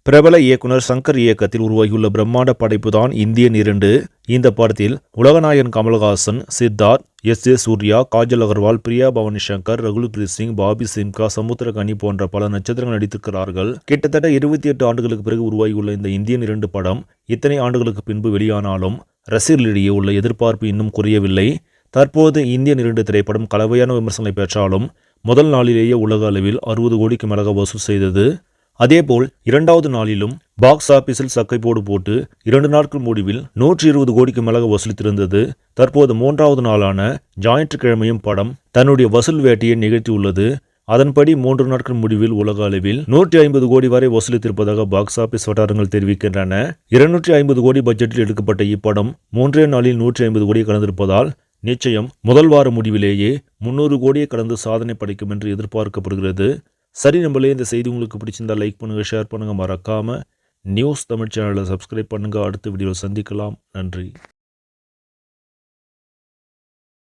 பிரபல இயக்குனர் சங்கர் இயக்கத்தில் உருவாகியுள்ள பிரம்மாண்ட படைப்பு தான் இந்தியன் 2. இந்த படத்தில் உலகநாயகன் கமல்ஹாசன், சித்தார்த், எஸ்.ஜே. சூர்யா, காஜல் அகர்வால், பிரியா பவானி சங்கர், ரகுல்பிரீத் சிங், பாபி சிம்கா, சமுத்திரகனி போன்ற பல நட்சத்திரங்கள் நடித்திருக்கிறார்கள். கிட்டத்தட்ட 28 ஆண்டுகளுக்கு பிறகு உருவாகியுள்ள இந்த இந்தியன் 2 படம் இத்தனை ஆண்டுகளுக்கு பின்பு வெளியானாலும் ரசிகர்களிடையே உள்ள எதிர்பார்ப்பு இன்னும் குறையவில்லை. தற்போது இந்தியன் 2 திரைப்படம் கலவையான விமர்சனங்களை பெற்றாலும் முதல் நாளிலேயே உலக அளவில் 60 கோடிக்கு மேலாக வசூல் செய்தது. அதேபோல் 2வது நாளிலும் பாக்ஸ் ஆபீஸில் சக்கைப்போடு போட்டு 2 நாட்கள் முடிவில் 120 கோடிக்கு மேலாக வசூலித்திருந்தது. தற்போது 3வது நாளான ஞாயிற்றுக்கிழமையும் படம் தன்னுடைய வசூல் வேட்டையை நிகழ்த்தியுள்ளது. அதன்படி 3 நாட்கள் முடிவில் உலக அளவில் 150 கோடி வரை வசூலித்திருப்பதாக பாக்ஸ் ஆபீஸ் வட்டாரங்கள் தெரிவிக்கின்றன. 250 கோடி பட்ஜெட்டில் எடுக்கப்பட்ட இப்படம் 3 நாளில் 150 கோடியை கடந்திருப்பதால் நிச்சயம் முதல் வார முடிவிலேயே 300 கோடியை கடந்து சாதனை படைக்கும் என்று எதிர்பார்க்கப்படுகிறது. சரி நம்மளே, இந்த செய்தி உங்களுக்கு பிடிச்சிருந்தா லைக் பண்ணுங்கள், ஷேர் பண்ணுங்கள், மறக்காமல் நியூஸ் தமிழ் சேனலை சப்ஸ்கிரைப் பண்ணுங்கள். அடுத்த வீடியோவில் சந்திக்கலாம். நன்றி.